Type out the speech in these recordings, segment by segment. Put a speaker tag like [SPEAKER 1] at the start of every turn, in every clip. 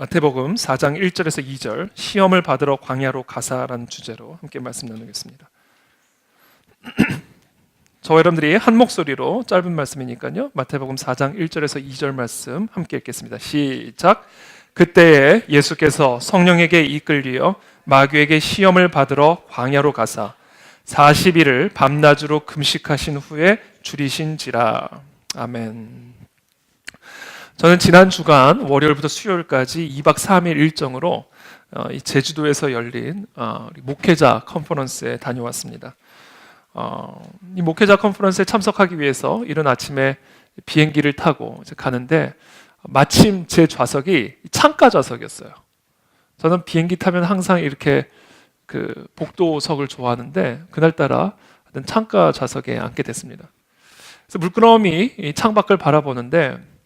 [SPEAKER 1] 마태복음 4장 1절에서 2절 시험을 받으러 광야로 가사라는 주제로 함께 말씀 나누겠습니다. 저와 여러분들이 한 목소리로 짧은 말씀이니까요. 마태복음 4장 1절에서 2절 말씀 함께 읽겠습니다. 시작. 그때에 예수께서 성령에게 이끌리어 마귀에게 시험을 받으러 광야로 가사 40일을 밤낮으로 금식하신 후에 줄이신지라. 아멘. 저는 지난 주간 월요일부터 수요일까지 2박 3일 일정으로 제주도에서 열린 목회자 컨퍼런스에 다녀왔습니다. 이 목회자 컨퍼런스에 참석하기 위해서 이른 아침에 비행기를 타고 이제 가는데 마침 제 좌석이 창가 좌석이었어요. 저는 비행기 타면 항상 이렇게 그 복도석을 좋아하는데 그날따라 창가 좌석에 앉게 됐습니다. 그래서 물끄러미 이 창밖을 바라보는데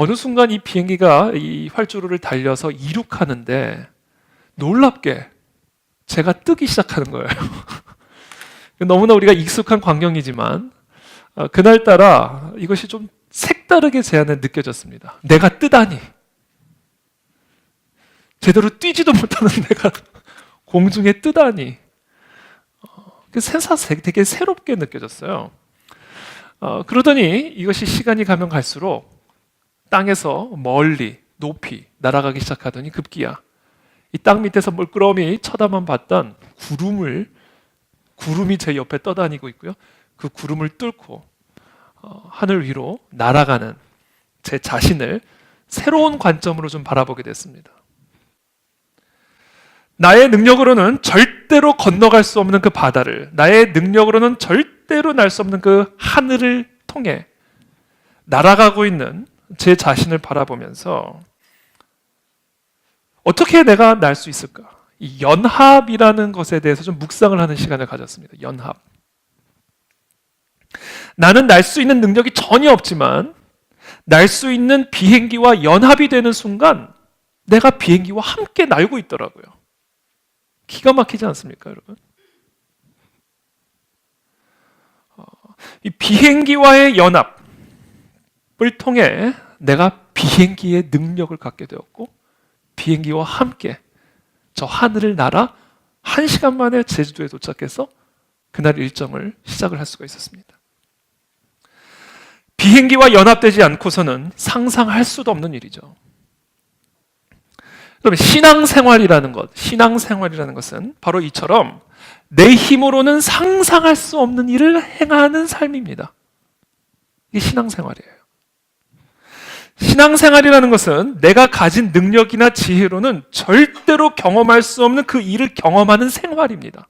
[SPEAKER 1] 어느 순간 이 비행기가 이 활주로를 달려서 이륙하는데 놀랍게 제가 뜨기 시작하는 거예요. 너무나 우리가 익숙한 광경이지만 그날따라 이것이 좀 색다르게 제 안에 느껴졌습니다. 내가 뜨다니. 제대로 뛰지도 못하는 내가 공중에 뜨다니. 되게 새롭게 느껴졌어요. 그러더니 이것이 시간이 가면 갈수록 땅에서 멀리 높이 날아가기 시작하더니 급기야 이 땅 밑에서 물끄러미 쳐다만 봤던 구름이 제 옆에 떠다니고 있고요. 그 구름을 뚫고 하늘 위로 날아가는 제 자신을 새로운 관점으로 좀 바라보게 됐습니다. 나의 능력으로는 절대로 건너갈 수 없는 그 바다를, 나의 능력으로는 절대로 날 수 없는 그 하늘을 통해 날아가고 있는 제 자신을 바라보면서 어떻게 내가 날 수 있을까? 이 연합이라는 것에 대해서 좀 묵상을 하는 시간을 가졌습니다. 연합. 나는 날 수 있는 능력이 전혀 없지만 날 수 있는 비행기와 연합이 되는 순간 내가 비행기와 함께 날고 있더라고요. 기가 막히지 않습니까, 여러분? 이 비행기와의 연합을 통해 내가 비행기의 능력을 갖게 되었고 비행기와 함께 저 하늘을 날아 1시간 만에 제주도에 도착해서 그날 일정을 시작을 할 수가 있었습니다. 비행기와 연합되지 않고서는 상상할 수도 없는 일이죠. 그러면 신앙생활이라는 것은 바로 이처럼 내 힘으로는 상상할 수 없는 일을 행하는 삶입니다. 이게 신앙생활이에요. 신앙생활이라는 것은 내가 가진 능력이나 지혜로는 절대로 경험할 수 없는 그 일을 경험하는 생활입니다.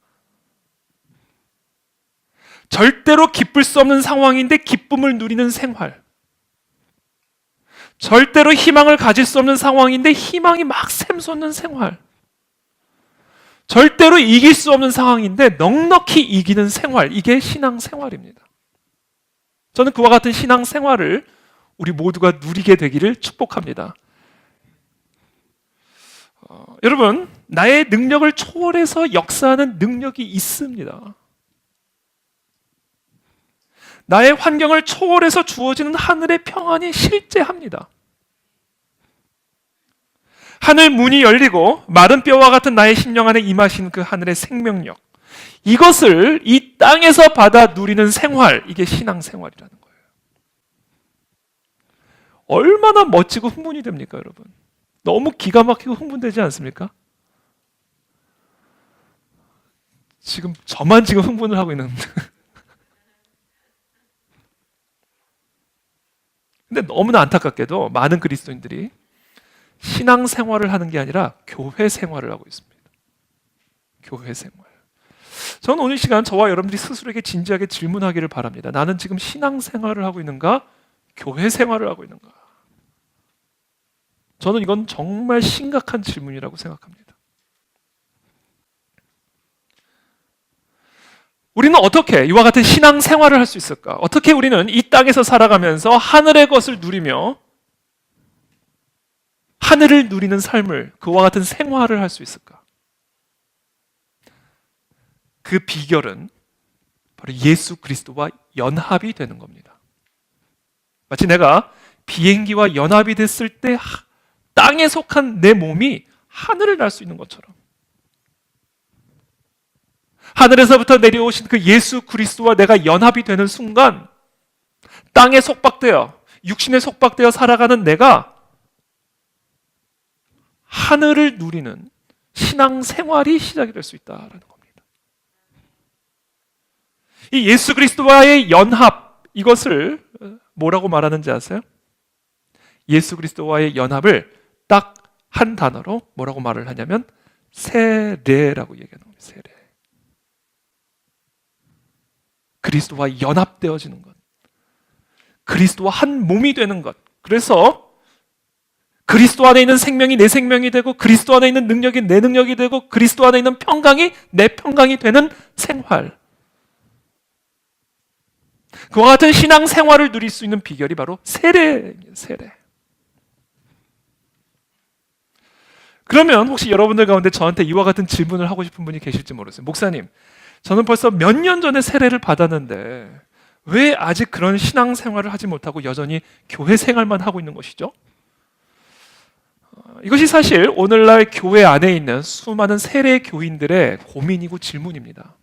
[SPEAKER 1] 절대로 기쁠 수 없는 상황인데 기쁨을 누리는 생활. 절대로 희망을 가질 수 없는 상황인데 희망이 막 샘솟는 생활. 절대로 이길 수 없는 상황인데 넉넉히 이기는 생활. 이게 신앙생활입니다. 저는 그와 같은 신앙생활을 우리 모두가 누리게 되기를 축복합니다. 여러분, 나의 능력을 초월해서 역사하는 능력이 있습니다. 나의 환경을 초월해서 주어지는 하늘의 평안이 실제합니다. 하늘 문이 열리고 마른 뼈와 같은 나의 심령 안에 임하신 그 하늘의 생명력, 이것을 이 땅에서 받아 누리는 생활, 이게 신앙생활이라는 거예요. 얼마나 멋지고 흥분이 됩니까, 여러분? 너무 기가 막히고 흥분되지 않습니까? 지금 저만 지금 흥분을 하고 있는데 근데 너무나 안타깝게도 많은 그리스도인들이 신앙생활을 하는 게 아니라 교회 생활을 하고 있습니다. 교회 생활. 저는 오늘 시간 저와 여러분들이 스스로에게 진지하게 질문하기를 바랍니다. 나는 지금 신앙생활을 하고 있는가? 교회 생활을 하고 있는가? 저는 이건 정말 심각한 질문이라고 생각합니다. 우리는 어떻게 이와 같은 신앙생활을 할 수 있을까? 어떻게 우리는 이 땅에서 살아가면서 하늘의 것을 누리며 하늘을 누리는 삶을, 그와 같은 생활을 할 수 있을까? 그 비결은 바로 예수 그리스도와 연합이 되는 겁니다. 마치 내가 비행기와 연합이 됐을 때 땅에 속한 내 몸이 하늘을 날 수 있는 것처럼 하늘에서부터 내려오신 그 예수 그리스도와 내가 연합이 되는 순간 땅에 속박되어 육신에 속박되어 살아가는 내가 하늘을 누리는 신앙 생활이 시작이 될 수 있다라는 겁니다. 이 예수 그리스도와의 연합, 이것을 뭐라고 말하는지 아세요? 예수 그리스도와의 연합을 딱 한 단어로 뭐라고 말을 하냐면 세례라고 얘기하는 겁니다. 세례. 그리스도와 연합되어지는 것. 그리스도와 한 몸이 되는 것. 그래서 그리스도 안에 있는 생명이 내 생명이 되고 그리스도 안에 있는 능력이 내 능력이 되고 그리스도 안에 있는 평강이 내 평강이 되는 생활. 그와 같은 신앙 생활을 누릴 수 있는 비결이 바로 세례입니다. 세례. 그러면 혹시 여러분들 가운데 저한테 이와 같은 질문을 하고 싶은 분이 계실지 모르겠어요. 목사님, 저는 벌써 몇 년 전에 세례를 받았는데 왜 아직 그런 신앙 생활을 하지 못하고 여전히 교회 생활만 하고 있는 것이죠? 이것이 사실 오늘날 교회 안에 있는 수많은 세례 교인들의 고민이고 질문입니다.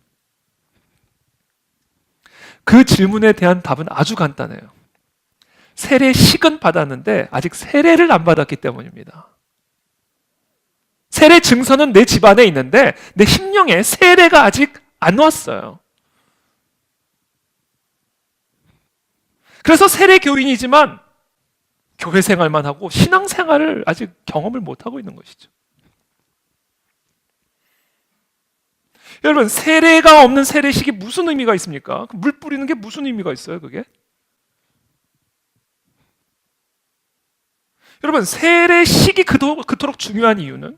[SPEAKER 1] 그 질문에 대한 답은 아주 간단해요. 세례식은 받았는데 아직 세례를 안 받았기 때문입니다. 세례 증서는 내 집안에 있는데 내 심령에 세례가 아직 안 왔어요. 그래서 세례 교인이지만 교회 생활만 하고 신앙 생활을 아직 경험을 못 하고 있는 것이죠. 여러분, 세례가 없는 세례식이 무슨 의미가 있습니까? 물 뿌리는 게 무슨 의미가 있어요, 그게? 여러분, 세례식이 그토록 중요한 이유는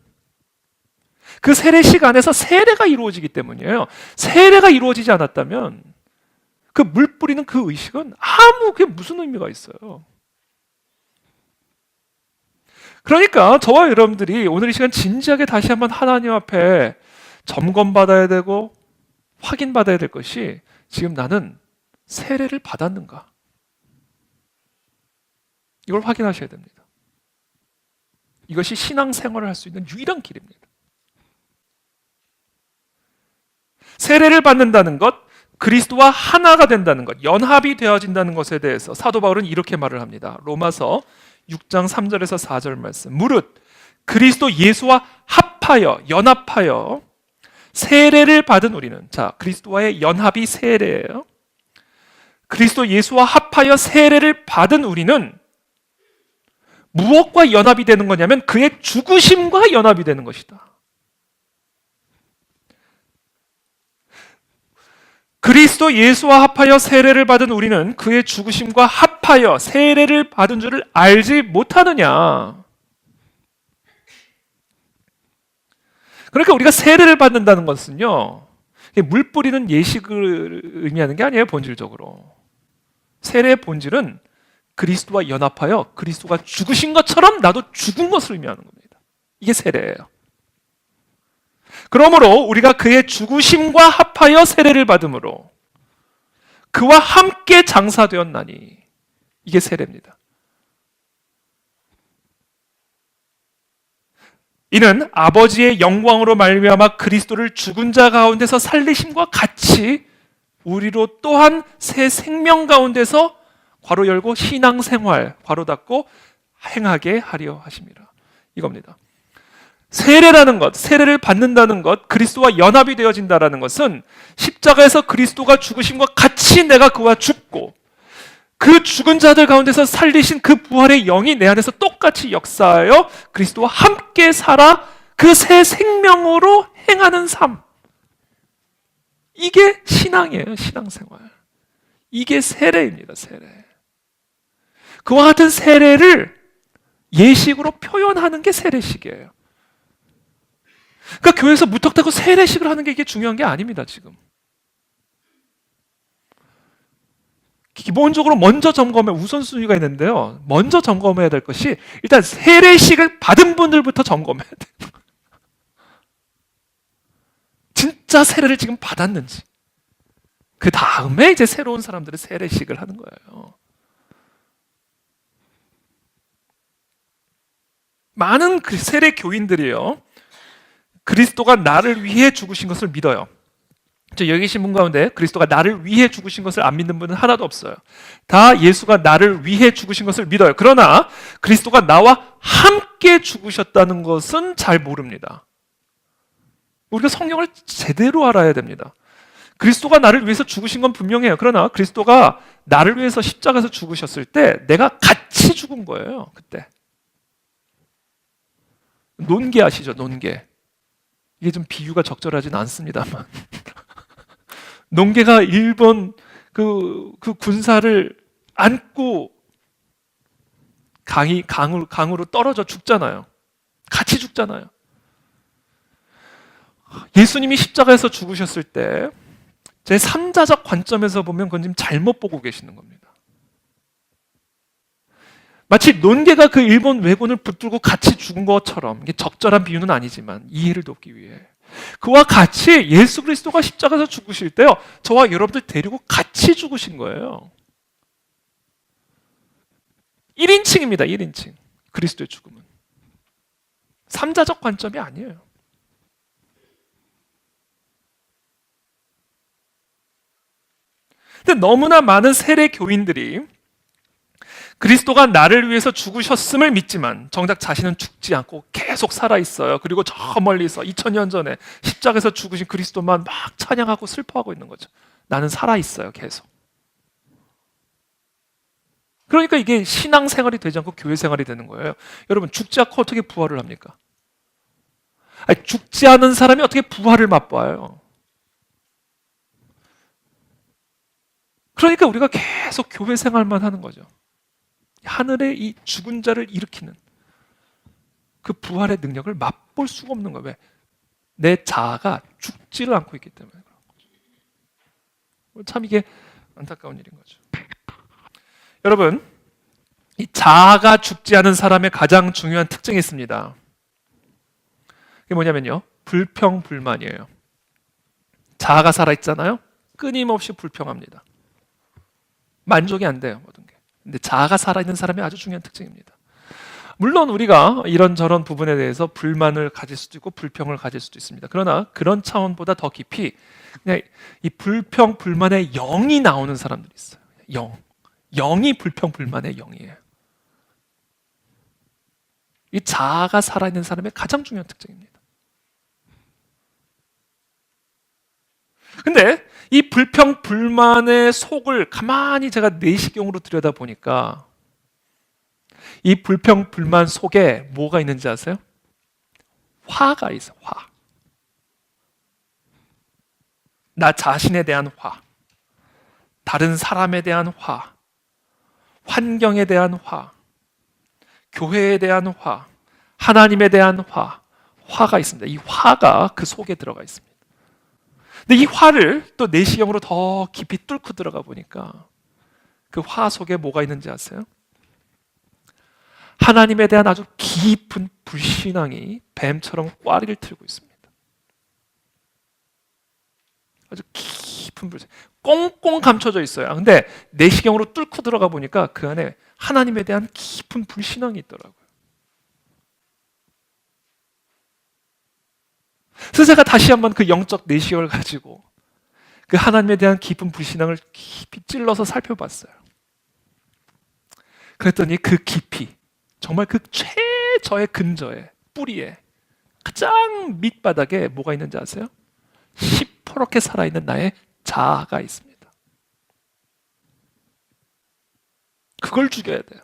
[SPEAKER 1] 그 세례식 안에서 세례가 이루어지기 때문이에요. 세례가 이루어지지 않았다면 그 물 뿌리는 그 의식은 그게 무슨 의미가 있어요. 그러니까 저와 여러분들이 오늘 이 시간 진지하게 다시 한번 하나님 앞에 점검받아야 되고 확인받아야 될 것이 지금 나는 세례를 받았는가? 이걸 확인하셔야 됩니다. 이것이 신앙생활을 할 수 있는 유일한 길입니다. 세례를 받는다는 것, 그리스도와 하나가 된다는 것, 연합이 되어진다는 것에 대해서 사도 바울은 이렇게 말을 합니다. 로마서 6장 3절에서 4절 말씀. 무릇 그리스도 예수와 합하여 연합하여 세례를 받은 우리는, 자, 그리스도와의 연합이 세례예요. 그리스도 예수와 합하여 세례를 받은 우리는 무엇과 연합이 되는 거냐면 그의 죽으심과 연합이 되는 것이다. 그리스도 예수와 합하여 세례를 받은 우리는 그의 죽으심과 합하여 세례를 받은 줄을 알지 못하느냐. 그러니까 우리가 세례를 받는다는 것은요, 물 뿌리는 예식을 의미하는 게 아니에요, 본질적으로. 세례의 본질은 그리스도와 연합하여 그리스도가 죽으신 것처럼 나도 죽은 것을 의미하는 겁니다. 이게 세례예요. 그러므로 우리가 그의 죽으심과 합하여 세례를 받음으로 그와 함께 장사되었나니, 이게 세례입니다. 이는 아버지의 영광으로 말미암아 그리스도를 죽은 자 가운데서 살리심과 같이 우리로 또한 새 생명 가운데서 괄호 열고 신앙생활 괄호 닫고 행하게 하려 하심이라, 이겁니다. 세례라는 것, 세례를 받는다는 것, 그리스도와 연합이 되어진다는 것은 십자가에서 그리스도가 죽으심과 같이 내가 그와 죽고 그 죽은 자들 가운데서 살리신 그 부활의 영이 내 안에서 똑같이 역사하여 그리스도와 함께 살아 그 새 생명으로 행하는 삶. 이게 신앙이에요, 신앙생활. 이게 세례입니다, 세례. 그와 같은 세례를 예식으로 표현하는 게 세례식이에요. 그러니까 교회에서 무턱대고 세례식을 하는 게 이게 중요한 게 아닙니다, 지금. 기본적으로 먼저 점검해 우선순위가 있는데요. 먼저 점검해야 될 것이 일단 세례식을 받은 분들부터 점검해야 돼요. 진짜 세례를 지금 받았는지. 그 다음에 이제 새로운 사람들은 세례식을 하는 거예요. 많은 세례 교인들이요, 그리스도가 나를 위해 죽으신 것을 믿어요. 여기 계신 분 가운데 그리스도가 나를 위해 죽으신 것을 안 믿는 분은 하나도 없어요. 다 예수가 나를 위해 죽으신 것을 믿어요. 그러나 그리스도가 나와 함께 죽으셨다는 것은 잘 모릅니다. 우리가 성경을 제대로 알아야 됩니다. 그리스도가 나를 위해서 죽으신 건 분명해요. 그러나 그리스도가 나를 위해서 십자가에서 죽으셨을 때 내가 같이 죽은 거예요. 그때 논계 아시죠? 논계. 이게 좀 비유가 적절하진 않습니다만 논계가 일본 그 군사를 안고 강으로 떨어져 죽잖아요. 같이 죽잖아요. 예수님이 십자가에서 죽으셨을 때 제 3자적 관점에서 보면 그건 지금 잘못 보고 계시는 겁니다. 마치 논개가 그 일본 왜군을 붙들고 같이 죽은 것처럼, 이게 적절한 비유는 아니지만 이해를 돕기 위해 그와 같이 예수 그리스도가 십자가에서 죽으실 때요, 저와 여러분들 데리고 같이 죽으신 거예요. 1인칭입니다. 1인칭. 그리스도의 죽음은 3자적 관점이 아니에요. 근데 너무나 많은 세례 교인들이 그리스도가 나를 위해서 죽으셨음을 믿지만 정작 자신은 죽지 않고 계속 살아있어요. 그리고 저 멀리서 2000년 전에 십자가에서 죽으신 그리스도만 막 찬양하고 슬퍼하고 있는 거죠. 나는 살아있어요. 계속. 그러니까 이게 신앙생활이 되지 않고 교회생활이 되는 거예요. 여러분, 죽지 않고 어떻게 부활을 합니까? 아니, 죽지 않은 사람이 어떻게 부활을 맛봐요? 그러니까 우리가 계속 교회 생활만 하는 거죠. 하늘의 이 죽은 자를 일으키는 그 부활의 능력을 맛볼 수가 없는 거예요. 왜? 내 자아가 죽지를 않고 있기 때문에 그런 거죠. 참 이게 안타까운 일인 거죠. 여러분, 이 자아가 죽지 않은 사람의 가장 중요한 특징이 있습니다. 그게 뭐냐면요, 불평불만이에요. 자아가 살아있잖아요. 끊임없이 불평합니다. 만족이 안 돼요, 모든 게. 근데 자아가 살아있는 사람이 아주 중요한 특징입니다. 물론 우리가 이런저런 부분에 대해서 불만을 가질 수도 있고 불평을 가질 수도 있습니다. 그러나 그런 차원보다 더 깊이 그냥 이 불평, 불만의 영이 나오는 사람들이 있어요. 영이 불평, 불만의 영이에요. 이 자아가 살아있는 사람의 가장 중요한 특징입니다. 근데 이 불평, 불만의 속을 가만히 제가 내시경으로 들여다보니까 이 불평, 불만 속에 뭐가 있는지 아세요? 화가 있어요. 화. 나 자신에 대한 화, 다른 사람에 대한 화, 환경에 대한 화, 교회에 대한 화, 하나님에 대한 화가 있습니다. 이 화가 그 속에 들어가 있습니다. 근데 이 화를 또 내시경으로 더 깊이 뚫고 들어가 보니까 그 화 속에 뭐가 있는지 아세요? 하나님에 대한 아주 깊은 불신앙이 뱀처럼 꽈리를 틀고 있습니다. 아주 깊은 불신앙, 꽁꽁 감춰져 있어요. 근데 내시경으로 뚫고 들어가 보니까 그 안에 하나님에 대한 깊은 불신앙이 있더라고요. 그래서 제가 다시 한번 그 영적 내시경을 가지고 그 하나님에 대한 깊은 불신앙을 깊이 찔러서 살펴봤어요. 그랬더니 그 깊이, 정말 그 최저의 근저에, 뿌리에, 가장 밑바닥에 뭐가 있는지 아세요? 시퍼렇게 살아있는 나의 자아가 있습니다. 그걸 죽여야 돼요.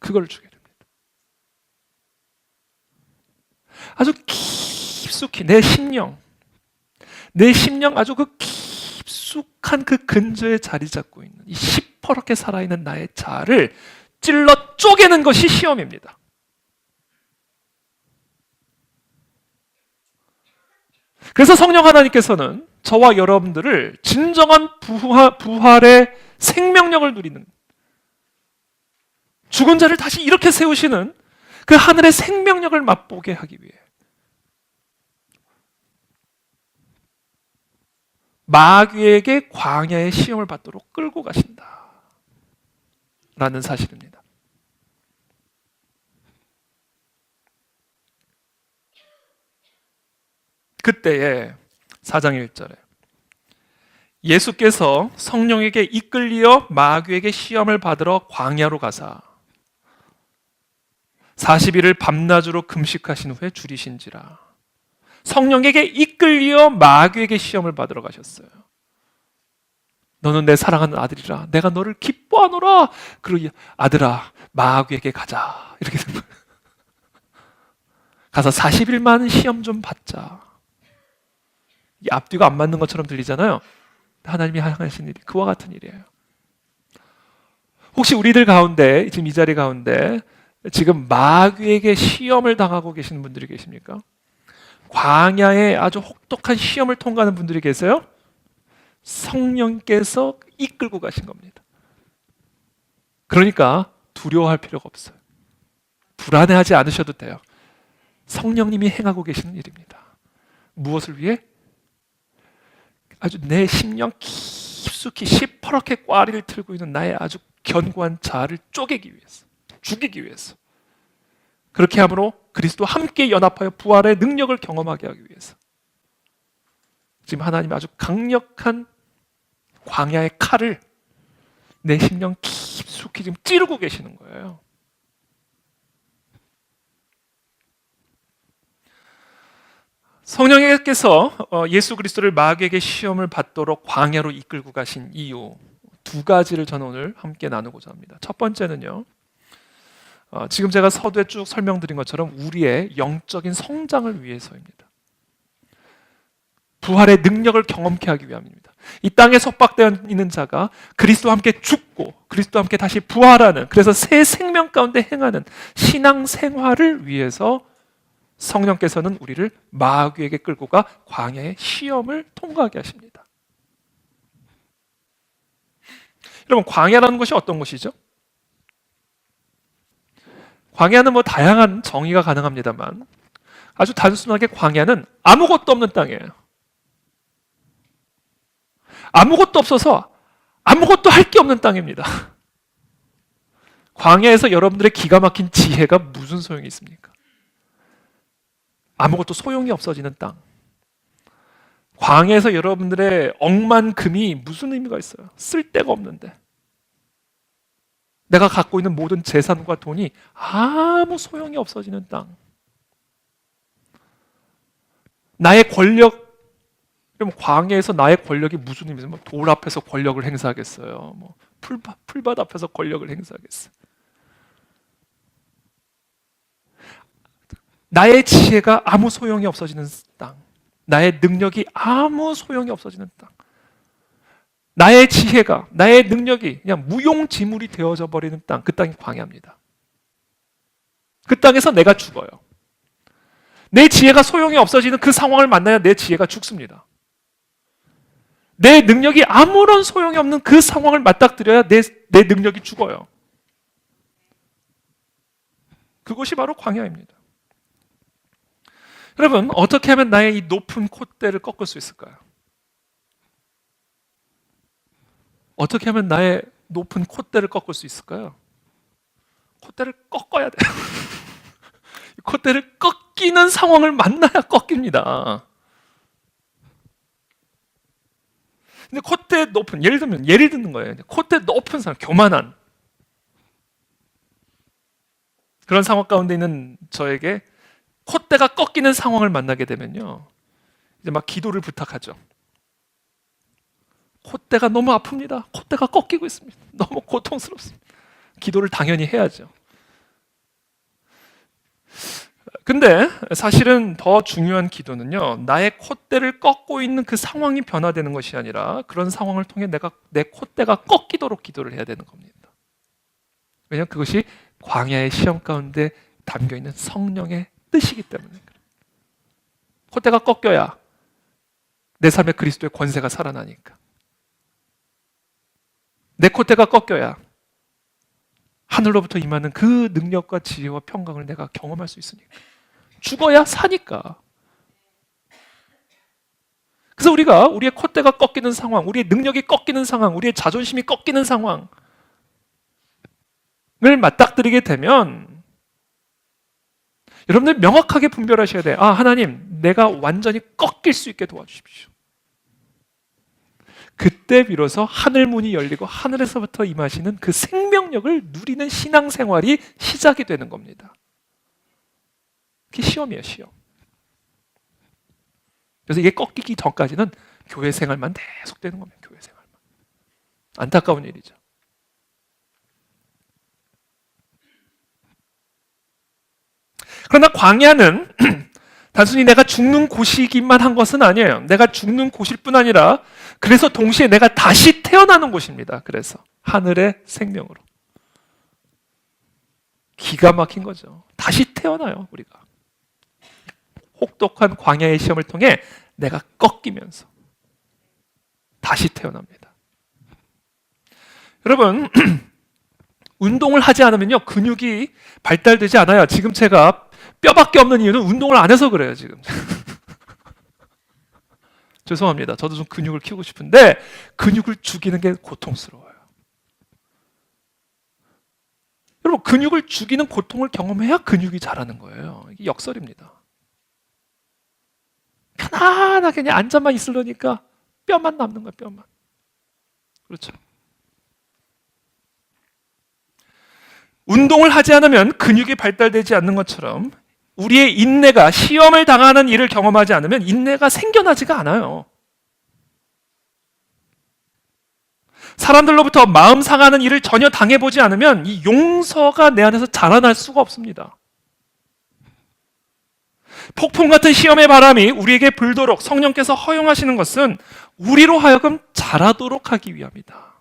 [SPEAKER 1] 그걸 죽여야 됩니다. 아주 깊숙이 내 심령 아주 그 깊숙한 그 근저에 자리 잡고 있는 이 시퍼렇게 살아있는 나의 자아를 찔러 쪼개는 것이 시험입니다. 그래서 성령 하나님께서는 저와 여러분들을 진정한 부활의 생명력을 누리는, 죽은 자를 다시 이렇게 세우시는 그 하늘의 생명력을 맛보게 하기 위해 마귀에게 광야의 시험을 받도록 끌고 가신다. 라는 사실입니다. 그때에 4장 1절에 예수께서 성령에게 이끌리어 마귀에게 시험을 받으러 광야로 가사 40일을 밤낮으로 금식하신 후에 줄이신지라. 성령에게 이끌리어 마귀에게 시험을 받으러 가셨어요. 너는 내 사랑하는 아들이라 내가 너를 기뻐하노라. 그러기 아들아 마귀에게 가자 이렇게 된 거예요. 가서 40일만 시험 좀 받자. 이 앞뒤가 안 맞는 것처럼 들리잖아요. 하나님이 하신 일이 그와 같은 일이에요. 혹시 우리들 가운데 지금 이 자리 가운데 지금 마귀에게 시험을 당하고 계시는 분들이 계십니까? 광야에 아주 혹독한 시험을 통과하는 분들이 계세요? 성령께서 이끌고 가신 겁니다. 그러니까 두려워할 필요가 없어요. 불안해하지 않으셔도 돼요. 성령님이 행하고 계시는 일입니다. 무엇을 위해? 아주 내 심령 깊숙이 시퍼렇게 꽈리를 틀고 있는 나의 아주 견고한 자아를 쪼개기 위해서, 죽이기 위해서. 그렇게 함으로 그리스도와 함께 연합하여 부활의 능력을 경험하게 하기 위해서. 지금 하나님 아주 강력한 광야의 칼을 내 심령 깊숙이 지금 찌르고 계시는 거예요. 성령께서 예수 그리스도를 마귀에게 시험을 받도록 광야로 이끌고 가신 이유 두 가지를 저는 오늘 함께 나누고자 합니다. 첫 번째는요, 지금 제가 서두에 쭉 설명드린 것처럼 우리의 영적인 성장을 위해서입니다. 부활의 능력을 경험케 하기 위함입니다. 이 땅에 속박되어 있는 자가 그리스도와 함께 죽고 그리스도와 함께 다시 부활하는, 그래서 새 생명 가운데 행하는 신앙 생활을 위해서 성령께서는 우리를 마귀에게 끌고 가 광야의 시험을 통과하게 하십니다. 여러분, 광야라는 것이 어떤 것이죠? 광야는 뭐 다양한 정의가 가능합니다만 아주 단순하게 광야는 아무것도 없는 땅이에요. 아무것도 없어서 아무것도 할 게 없는 땅입니다. 광야에서 여러분들의 기가 막힌 지혜가 무슨 소용이 있습니까? 아무것도 소용이 없어지는 땅. 광야에서 여러분들의 억만 금이 무슨 의미가 있어요? 쓸데가 없는데. 내가 갖고 있는 모든 재산과 돈이 아무 소용이 없어지는 땅. 나의 권력, 그럼 광야에서 나의 권력이 무슨 의미죠? 뭐 돌 앞에서 권력을 행사하겠어요? 뭐 풀밭 앞에서 권력을 행사하겠어요? 나의 지혜가 아무 소용이 없어지는 땅. 나의 능력이 아무 소용이 없어지는 땅. 나의 지혜가, 나의 능력이 그냥 무용지물이 되어져 버리는 땅. 그 땅이 광야입니다. 그 땅에서 내가 죽어요. 내 지혜가 소용이 없어지는 그 상황을 만나야 내 지혜가 죽습니다. 내 능력이 아무런 소용이 없는 그 상황을 맞닥뜨려야 내 능력이 죽어요. 그것이 바로 광야입니다. 여러분, 어떻게 하면 나의 이 높은 콧대를 꺾을 수 있을까요? 어떻게 하면 나의 높은 콧대를 꺾을 수 있을까요? 콧대를 꺾어야 돼요. 콧대를 꺾이는 상황을 만나야 꺾입니다. 근데 콧대 높은, 예를 듣는 거예요. 콧대 높은 사람, 교만한 그런 상황 가운데 있는 저에게 콧대가 꺾이는 상황을 만나게 되면요, 이제 막 기도를 부탁하죠. 콧대가 너무 아픕니다. 콧대가 꺾이고 있습니다. 너무 고통스럽습니다. 기도를 당연히 해야죠. 근데 사실은 더 중요한 기도는요, 나의 콧대를 꺾고 있는 그 상황이 변화되는 것이 아니라 그런 상황을 통해 내 콧대가 꺾이도록 기도를 해야 되는 겁니다. 왜냐하면 그것이 광야의 시험 가운데 담겨있는 성령의 뜻이기 때문에 그래요. 콧대가 꺾여야 내 삶에 그리스도의 권세가 살아나니까. 내 콧대가 꺾여야 하늘로부터 임하는 그 능력과 지혜와 평강을 내가 경험할 수 있으니까. 죽어야 사니까. 그래서 우리가 우리의 콧대가 꺾이는 상황, 우리의 능력이 꺾이는 상황, 우리의 자존심이 꺾이는 상황을 맞닥뜨리게 되면 여러분들 명확하게 분별하셔야 돼요. 아, 하나님, 내가 완전히 꺾일 수 있게 도와주십시오. 그때 비로소 하늘 문이 열리고 하늘에서부터 임하시는 그 생명력을 누리는 신앙생활이 시작이 되는 겁니다. 그게 시험이에요, 시험. 그래서 이게 꺾이기 전까지는 교회 생활만 계속 되는 겁니다. 교회 생활만. 안타까운 일이죠. 그러나 광야는 단순히 내가 죽는 곳이기만 한 것은 아니에요. 내가 죽는 곳일 뿐 아니라 그래서 동시에 내가 다시 태어나는 곳입니다. 그래서 하늘의 생명으로. 기가 막힌 거죠. 다시 태어나요, 우리가. 혹독한 광야의 시험을 통해 내가 꺾이면서 다시 태어납니다. 여러분, 운동을 하지 않으면요, 근육이 발달되지 않아요. 지금 제가 뼈밖에 없는 이유는 운동을 안 해서 그래요, 지금. 죄송합니다. 저도 좀 근육을 키우고 싶은데 근육을 죽이는 게 고통스러워요. 여러분, 근육을 죽이는 고통을 경험해야 근육이 자라는 거예요. 이게 역설입니다. 편안하게 그냥 앉아만 있으려니까 뼈만 남는 거예요, 뼈만. 그렇죠. 운동을 하지 않으면 근육이 발달되지 않는 것처럼 우리의 인내가 시험을 당하는 일을 경험하지 않으면 인내가 생겨나지가 않아요. 사람들로부터 마음 상하는 일을 전혀 당해보지 않으면 이 용서가 내 안에서 자라날 수가 없습니다. 폭풍 같은 시험의 바람이 우리에게 불도록 성령께서 허용하시는 것은 우리로 하여금 자라도록 하기 위함이다.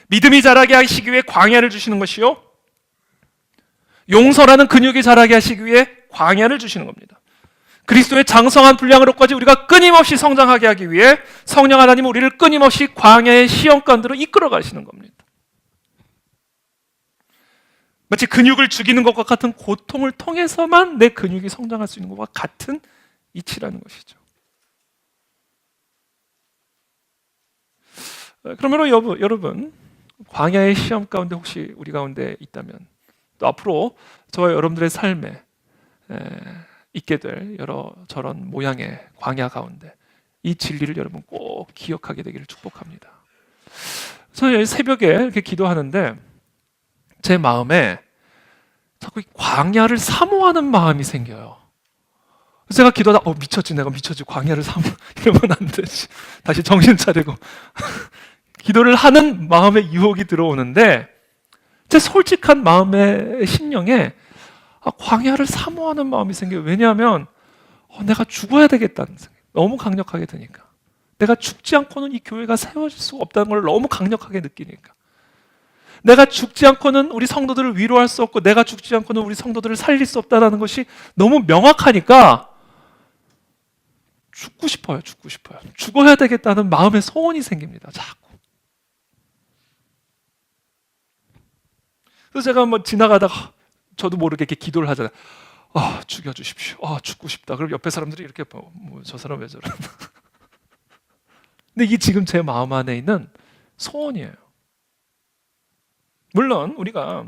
[SPEAKER 1] 믿음이 자라게 하시기 위해 광야를 주시는 것이요, 용서라는 근육이 자라게 하시기 위해 광야를 주시는 겁니다. 그리스도의 장성한 분량으로까지 우리가 끊임없이 성장하게 하기 위해 성령 하나님은 우리를 끊임없이 광야의 시험 가운데로 이끌어 가시는 겁니다. 마치 근육을 죽이는 것과 같은 고통을 통해서만 내 근육이 성장할 수 있는 것과 같은 이치라는 것이죠. 그러므로 여러분, 광야의 시험 가운데 혹시 우리 가운데 있다면, 또 앞으로 저와 여러분들의 삶에 있게 될 여러 저런 모양의 광야 가운데 이 진리를 여러분 꼭 기억하게 되기를 축복합니다. 저는 새벽에 이렇게 기도하는데 제 마음에 자꾸 광야를 사모하는 마음이 생겨요. 제가 기도하다 미쳤지, 내가 미쳤지, 광야를 사모 이러면 안 되지. 다시 정신 차리고 기도를 하는 마음의 유혹이 들어오는데 제 솔직한 마음의 심령에 광야를 사모하는 마음이 생겨요. 왜냐하면 내가 죽어야 되겠다는 생각, 너무 강력하게 드니까. 내가 죽지 않고는 이 교회가 세워질 수가 없다는 걸 너무 강력하게 느끼니까. 내가 죽지 않고는 우리 성도들을 위로할 수 없고 내가 죽지 않고는 우리 성도들을 살릴 수 없다는 것이 너무 명확하니까 죽고 싶어요. 죽어야 되겠다는 마음의 소원이 생깁니다. 자꾸. 그래서 제가 지나가다가 저도 모르게 이렇게 기도를 하잖아요. 죽여주십시오. 죽고 싶다. 그럼 옆에 사람들이 이렇게 저 사람 왜 저러나. 근데 이게 지금 제 마음 안에 있는 소원이에요. 물론 우리가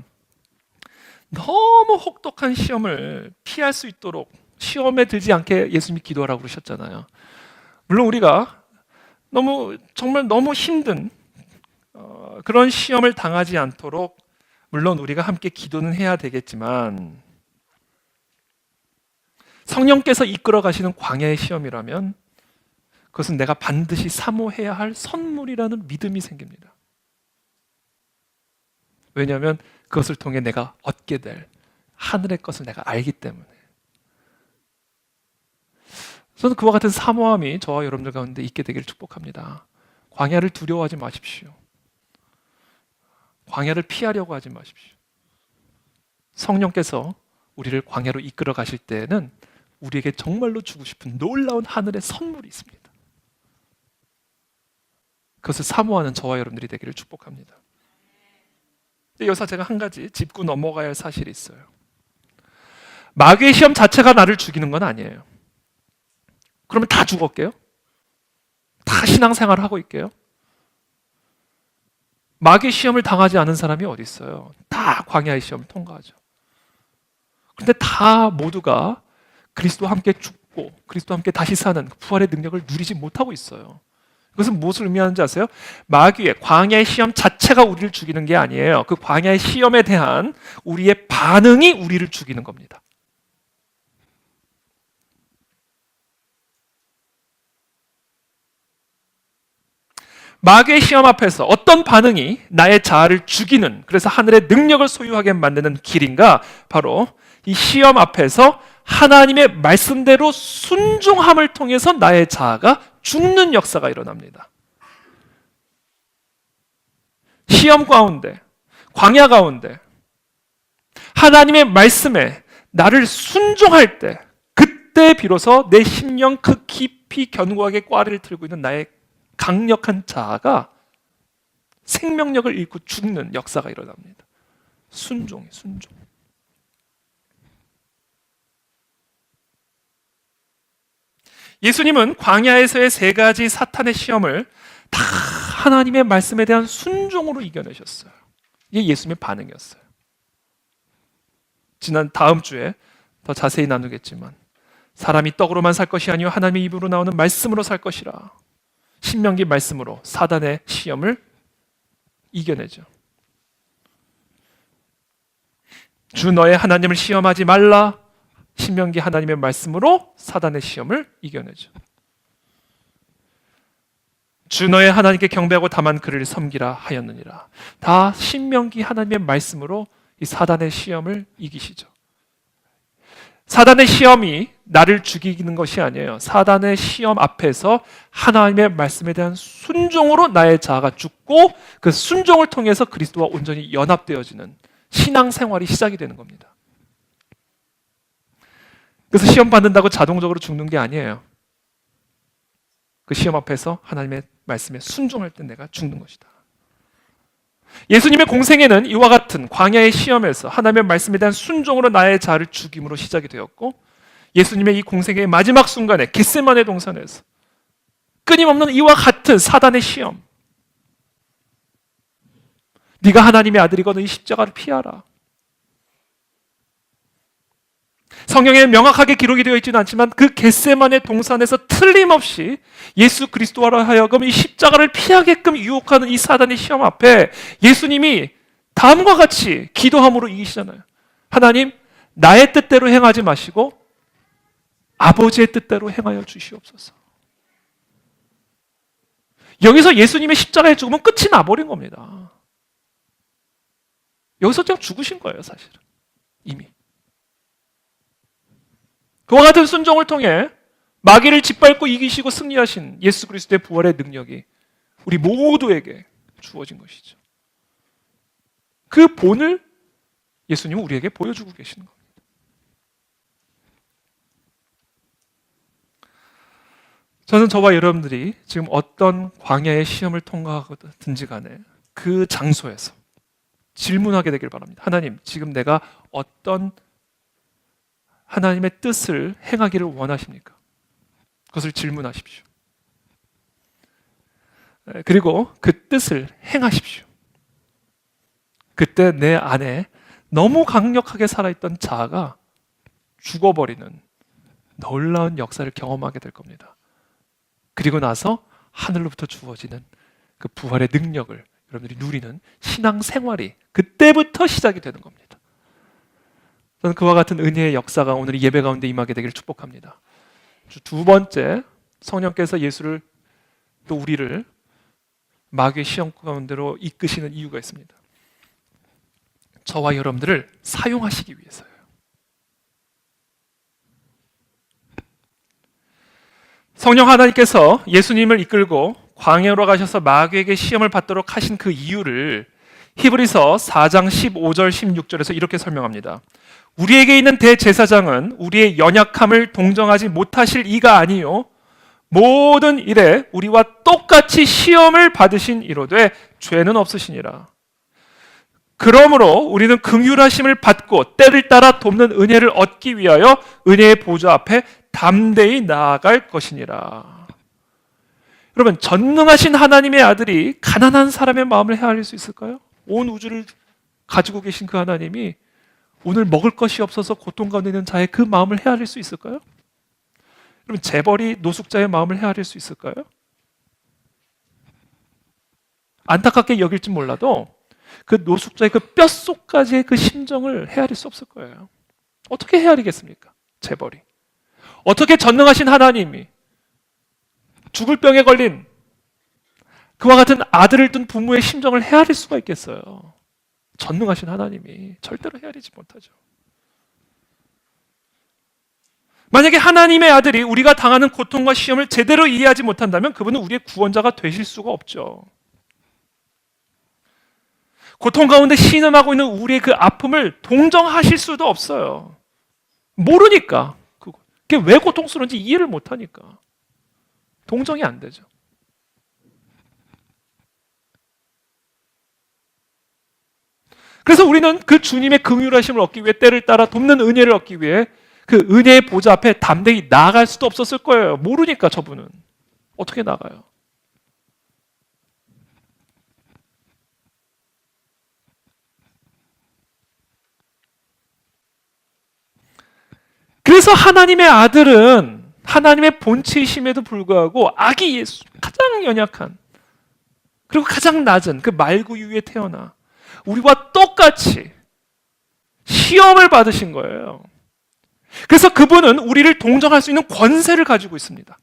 [SPEAKER 1] 너무 혹독한 시험을 피할 수 있도록 시험에 들지 않게 예수님이 기도하라고 그러셨잖아요. 물론 우리가 정말 너무 힘든 그런 시험을 당하지 않도록 물론 우리가 함께 기도는 해야 되겠지만 성령께서 이끌어 가시는 광야의 시험이라면 그것은 내가 반드시 사모해야 할 선물이라는 믿음이 생깁니다. 왜냐하면 그것을 통해 내가 얻게 될 하늘의 것을 내가 알기 때문에. 저는 그와 같은 사모함이 저와 여러분들 가운데 있게 되기를 축복합니다. 광야를 두려워하지 마십시오. 광야를 피하려고 하지 마십시오. 성령께서 우리를 광야로 이끌어 가실 때에는 우리에게 정말로 주고 싶은 놀라운 하늘의 선물이 있습니다. 그것을 사모하는 저와 여러분들이 되기를 축복합니다. 여기서 제가 한 가지 짚고 넘어가야 할 사실이 있어요. 마귀의 시험 자체가 나를 죽이는 건 아니에요. 그러면 다 죽었게요? 다 신앙생활을 하고 있게요? 마귀의 시험을 당하지 않은 사람이 어디 있어요? 다 광야의 시험을 통과하죠. 그런데 다 모두가 그리스도와 함께 죽고 그리스도와 함께 다시 사는 부활의 능력을 누리지 못하고 있어요. 그것은 무엇을 의미하는지 아세요? 마귀의 광야의 시험 자체가 우리를 죽이는 게 아니에요. 그 광야의 시험에 대한 우리의 반응이 우리를 죽이는 겁니다. 마귀의 시험 앞에서 어떤 반응이 나의 자아를 죽이는, 그래서 하늘의 능력을 소유하게 만드는 길인가? 바로 이 시험 앞에서 하나님의 말씀대로 순종함을 통해서 나의 자아가 죽는 역사가 일어납니다. 시험 가운데, 광야 가운데 하나님의 말씀에 나를 순종할 때, 그때 비로소 내 심령 그 깊이 견고하게 꽈리를 들고 있는 나의 강력한 자아가 생명력을 잃고 죽는 역사가 일어납니다. 순종. 예수님은 광야에서의 세 가지 사탄의 시험을 다 하나님의 말씀에 대한 순종으로 이겨내셨어요. 이게 예수님의 반응이었어요. 다음 주에 더 자세히 나누겠지만, 사람이 떡으로만 살 것이 아니요 하나님의 입으로 나오는 말씀으로 살 것이라. 신명기 말씀으로 사단의 시험을 이겨내죠. 주 너의 하나님을 시험하지 말라. 신명기 하나님의 말씀으로 사단의 시험을 이겨내죠. 주 너의 하나님께 경배하고 다만 그를 섬기라 하였느니라. 다 신명기 하나님의 말씀으로 이 사단의 시험을 이기시죠. 사단의 시험이 나를 죽이는 것이 아니에요. 사단의 시험 앞에서 하나님의 말씀에 대한 순종으로 나의 자아가 죽고, 그 순종을 통해서 그리스도와 온전히 연합되어지는 신앙생활이 시작이 되는 겁니다. 그래서 시험 받는다고 자동적으로 죽는 게 아니에요. 그 시험 앞에서 하나님의 말씀에 순종할 때 내가 죽는 것이다. 예수님의 공생애는 이와 같은 광야의 시험에서 하나님의 말씀에 대한 순종으로 나의 자아를 죽임으로 시작이 되었고, 예수님의 이 공생애의 마지막 순간에 겟세마네 동산에서 끊임없는 이와 같은 사단의 시험, 네가 하나님의 아들이거든 이 십자가를 피하라. 성경에 명확하게 기록이 되어 있지는 않지만 그 겟세마네 동산에서 틀림없이 예수 그리스도로 하여금 이 십자가를 피하게끔 유혹하는 이 사단의 시험 앞에 예수님이 다음과 같이 기도함으로 이기시잖아요. 하나님, 나의 뜻대로 행하지 마시고 아버지의 뜻대로 행하여 주시옵소서. 여기서 예수님의 십자가의 죽음은 끝이 나버린 겁니다. 여기서 그냥 죽으신 거예요, 사실은. 이미. 그와 같은 순종을 통해 마귀를 짓밟고 이기시고 승리하신 예수 그리스도의 부활의 능력이 우리 모두에게 주어진 것이죠. 그 본을 예수님은 우리에게 보여주고 계시는 겁니다. 저는 저와 여러분들이 지금 어떤 광야의 시험을 통과하든지 간에 그 장소에서 질문하게 되길 바랍니다. 하나님, 지금 내가 어떤 하나님의 뜻을 행하기를 원하십니까? 그것을 질문하십시오. 그리고 그 뜻을 행하십시오. 그때 내 안에 너무 강력하게 살아있던 자아가 죽어버리는 놀라운 역사를 경험하게 될 겁니다. 그리고 나서 하늘로부터 주어지는 그 부활의 능력을 여러분들이 누리는 신앙생활이 그때부터 시작이 되는 겁니다. 저는 그와 같은 은혜의 역사가 오늘 이 예배 가운데 임하게 되기를 축복합니다. 두 번째, 성령께서 예수를 또 우리를 마귀의 시험 가운데로 이끄시는 이유가 있습니다. 저와 여러분들을 사용하시기 위해서요. 성령 하나님께서 예수님을 이끌고 광야로 가셔서 마귀에게 시험을 받도록 하신 그 이유를 히브리서 4장 15절 16절에서 이렇게 설명합니다. 우리에게 있는 대제사장은 우리의 연약함을 동정하지 못하실 이가 아니요 모든 일에 우리와 똑같이 시험을 받으신 이로되 죄는 없으시니라. 그러므로 우리는 긍휼하심을 받고 때를 따라 돕는 은혜를 얻기 위하여 은혜의 보좌 앞에 담대히 나아갈 것이니라. 여러분, 전능하신 하나님의 아들이 가난한 사람의 마음을 헤아릴 수 있을까요? 온 우주를 가지고 계신 그 하나님이 오늘 먹을 것이 없어서 고통 가운데 있는 자의 그 마음을 헤아릴 수 있을까요? 여러분, 재벌이 노숙자의 마음을 헤아릴 수 있을까요? 안타깝게 여길지 몰라도 그 노숙자의 그 뼛속까지의 그 심정을 헤아릴 수 없을 거예요. 어떻게 헤아리겠습니까? 재벌이. 어떻게 전능하신 하나님이 죽을 병에 걸린 그와 같은 아들을 둔 부모의 심정을 헤아릴 수가 있겠어요? 전능하신 하나님이 절대로 헤아리지 못하죠. 만약에 하나님의 아들이 우리가 당하는 고통과 시험을 제대로 이해하지 못한다면 그분은 우리의 구원자가 되실 수가 없죠. 고통 가운데 신음하고 있는 우리의 그 아픔을 동정하실 수도 없어요. 모르니까. 그게 왜 고통스러운지 이해를 못하니까. 동정이 안 되죠. 그래서 우리는 그 주님의 긍휼하심을 얻기 위해 때를 따라 돕는 은혜를 얻기 위해 그 은혜의 보좌 앞에 담대히 나아갈 수도 없었을 거예요. 모르니까 저분은. 어떻게 나가요? 그래서 하나님의 아들은 하나님의 본체이심에도 불구하고 아기 예수, 가장 연약한 그리고 가장 낮은 그 말구유에 태어나 우리와 똑같이 시험을 받으신 거예요. 그래서 그분은 우리를 동정할 수 있는 권세를 가지고 있습니다.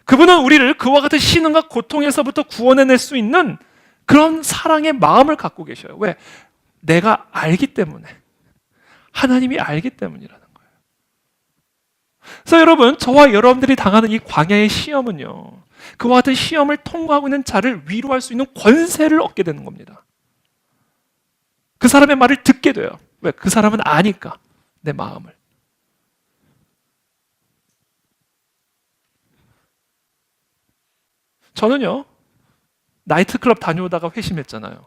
[SPEAKER 1] 그분은 우리를 그와 같은 신음과 고통에서부터 구원해낼 수 있는 그런 사랑의 마음을 갖고 계셔요. 왜? 내가 알기 때문에. 하나님이 알기 때문이라는 거예요. 그래서 여러분, 저와 여러분들이 당하는 이 광야의 시험은요, 그와 같은 시험을 통과하고 있는 자를 위로할 수 있는 권세를 얻게 되는 겁니다. 그 사람의 말을 듣게 돼요. 왜? 그 사람은 아니까, 내 마음을. 저는요, 나이트클럽 다녀오다가 회심했잖아요.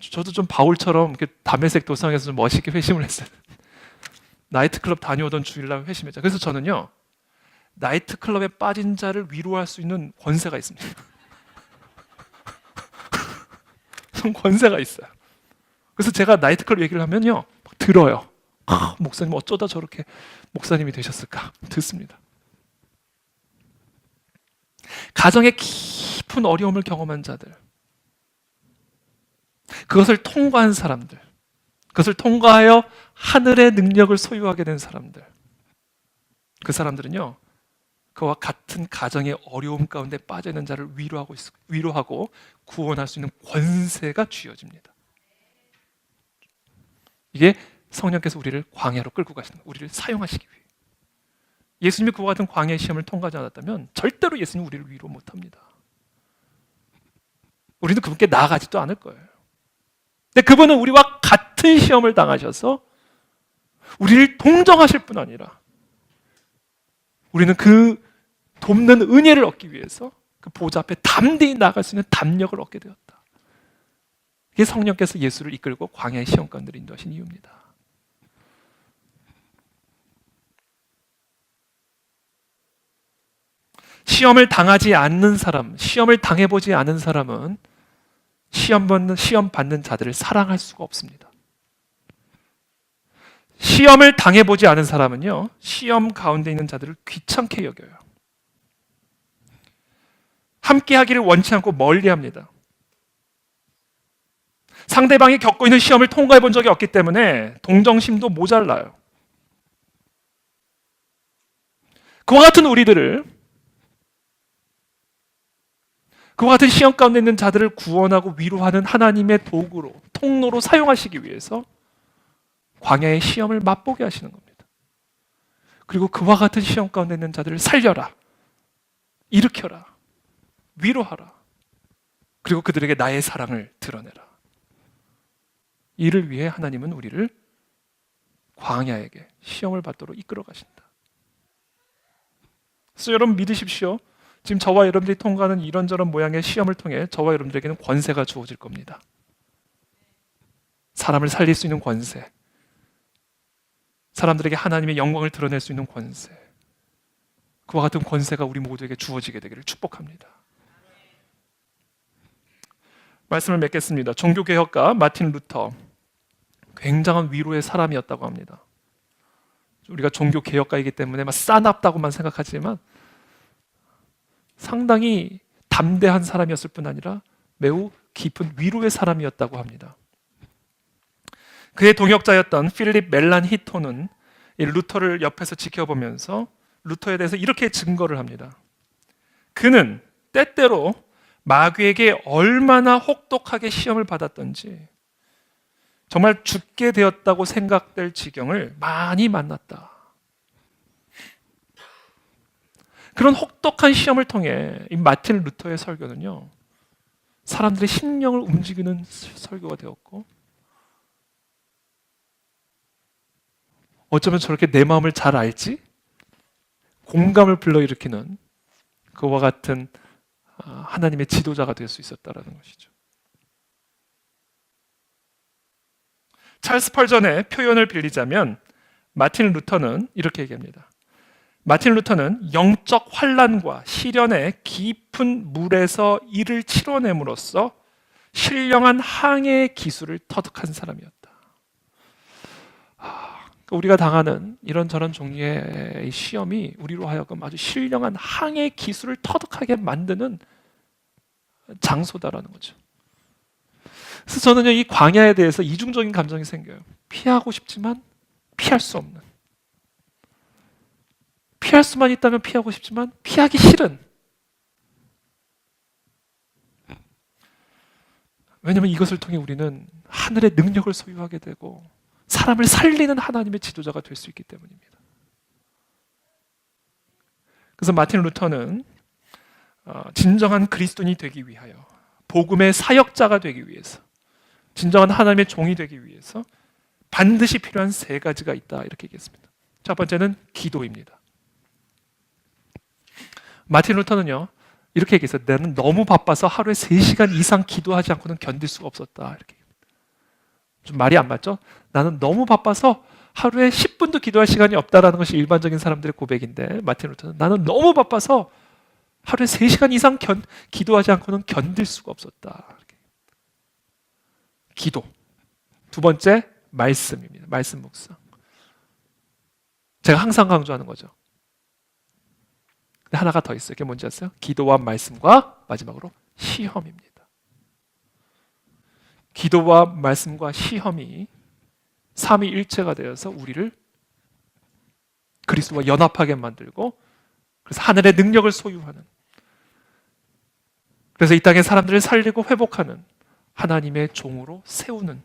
[SPEAKER 1] 저도 좀 바울처럼 담에색 도상에서 좀 멋있게 회심을 했어요. 나이트클럽 다녀오던 주일날 회심했죠. 그래서 저는요, 나이트클럽에 빠진 자를 위로할 수 있는 권세가 있습니다. 좀 권세가 있어요. 그래서 제가 나이트클럽 얘기를 하면요, 막 들어요. 목사님 어쩌다 저렇게 목사님이 되셨을까? 듣습니다. 가정의 깊은 어려움을 경험한 자들, 그것을 통과한 사람들, 그것을 통과하여 하늘의 능력을 소유하게 된 사람들, 그 사람들은요, 그와 같은 가정의 어려움 가운데 빠져 있는 자를 위로하고 구원할 수 있는 권세가 쥐어집니다. 이게 성령께서 우리를 광야로 끌고 가시는 거예요. 우리를 사용하시기 위해. 예수님이 그와 같은 광야의 시험을 통과하지 않았다면 절대로 예수님 우리를 위로 못합니다. 우리는 그분께 나아가지도 않을 거예요. 근데 그분은 우리와 같은 시험을 당하셔서 우리를 동정하실 뿐 아니라 우리는 그 돕는 은혜를 얻기 위해서 그 보좌 앞에 담대히 나아갈 수 있는 담력을 얻게 되었다. 이게 성령께서 예수를 이끌고 광야의 시험 가운데 인도하신 이유입니다. 시험을 당하지 않는 사람, 시험을 당해보지 않은 사람은 시험 받는 자들을 사랑할 수가 없습니다. 시험을 당해보지 않은 사람은요, 시험 가운데 있는 자들을 귀찮게 여겨요. 함께 하기를 원치 않고 멀리 합니다. 상대방이 겪고 있는 시험을 통과해 본 적이 없기 때문에 동정심도 모자라요. 그와 같은 우리들을, 그와 같은 시험 가운데 있는 자들을 구원하고 위로하는 하나님의 도구로, 통로로 사용하시기 위해서 광야의 시험을 맛보게 하시는 겁니다. 그리고 그와 같은 시험 가운데 있는 자들을 살려라, 일으켜라, 위로하라, 그리고 그들에게 나의 사랑을 드러내라. 이를 위해 하나님은 우리를 광야에게 시험을 받도록 이끌어 가신다. 그래서 여러분 믿으십시오. 지금 저와 여러분들이 통과하는 이런저런 모양의 시험을 통해 저와 여러분들에게는 권세가 주어질 겁니다. 사람을 살릴 수 있는 권세, 사람들에게 하나님의 영광을 드러낼 수 있는 권세, 그와 같은 권세가 우리 모두에게 주어지게 되기를 축복합니다. 말씀을 맺겠습니다. 종교개혁가 마틴 루터, 굉장한 위로의 사람이었다고 합니다. 우리가 종교 개혁가이기 때문에 막 싸납다고만 생각하지만 상당히 담대한 사람이었을 뿐 아니라 매우 깊은 위로의 사람이었다고 합니다. 그의 동역자였던 필립 멜란 히토는 이 루터를 옆에서 지켜보면서 루터에 대해서 이렇게 증거를 합니다. 그는 때때로 마귀에게 얼마나 혹독하게 시험을 받았던지 정말 죽게 되었다고 생각될 지경을 많이 만났다. 그런 혹독한 시험을 통해 이 마틴 루터의 설교는요, 사람들의 심령을 움직이는 설교가 되었고, 어쩌면 저렇게 내 마음을 잘 알지? 공감을 불러일으키는 그와 같은 하나님의 지도자가 될 수 있었다는 것이죠. 찰스 펄전의 표현을 빌리자면 마틴 루터는 이렇게 얘기합니다. 마틴 루터는 영적 환난과 시련의 깊은 물에서 이를 치러냄으로써 신령한 항해의 기술을 터득한 사람이었다. 우리가 당하는 이런저런 종류의 시험이 우리로 하여금 아주 신령한 항해 기술을 터득하게 만드는 장소다라는 거죠. 그래서 저는요, 이 광야에 대해서 이중적인 감정이 생겨요. 피하고 싶지만 피할 수 없는. 피할 수만 있다면 피하고 싶지만 피하기 싫은. 왜냐하면 이것을 통해 우리는 하늘의 능력을 소유하게 되고 사람을 살리는 하나님의 지도자가 될 수 있기 때문입니다. 그래서 마틴 루터는 진정한 그리스도인이 되기 위하여, 복음의 사역자가 되기 위해서, 진정한 하나님의 종이 되기 위해서 반드시 필요한 세 가지가 있다, 이렇게 얘기했습니다. 첫 번째는 기도입니다. 마틴 루터는요, 이렇게 얘기했어요. 나는 너무 바빠서 하루에 3시간 이상 기도하지 않고는 견딜 수가 없었다, 이렇게. 좀 말이 안 맞죠? 나는 너무 바빠서 하루에 10분도 기도할 시간이 없다라는 것이 일반적인 사람들의 고백인데, 마틴 루터는 나는 너무 바빠서 하루에 3시간 이상 기도하지 않고는 견딜 수가 없었다. 이렇게. 기도. 두 번째, 말씀입니다. 말씀 묵상. 제가 항상 강조하는 거죠. 근데 하나가 더 있어요. 그게 뭔지 아세요? 기도와 말씀과 마지막으로 시험입니다. 기도와 말씀과 시험이 삼위일체가 되어서 우리를 그리스도와 연합하게 만들고, 그래서 하늘의 능력을 소유하는, 그래서 이 땅의 사람들을 살리고 회복하는 하나님의 종으로 세우는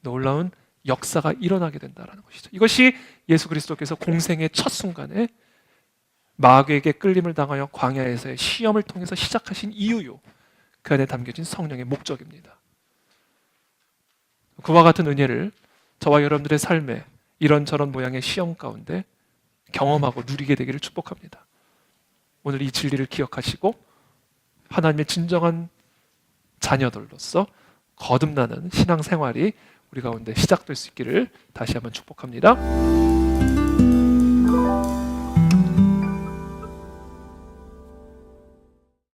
[SPEAKER 1] 놀라운 역사가 일어나게 된다는 것이죠. 이것이 예수 그리스도께서 공생의 첫 순간에 마귀에게 끌림을 당하여 광야에서의 시험을 통해서 시작하신 이유요, 그 안에 담겨진 성령의 목적입니다. 그와 같은 은혜를 저와 여러분들의 삶에 이런저런 모양의 시험 가운데 경험하고 누리게 되기를 축복합니다. 오늘 이 진리를 기억하시고 하나님의 진정한 자녀들로서 거듭나는 신앙생활이 우리 가운데 시작될 수 있기를 다시 한번 축복합니다.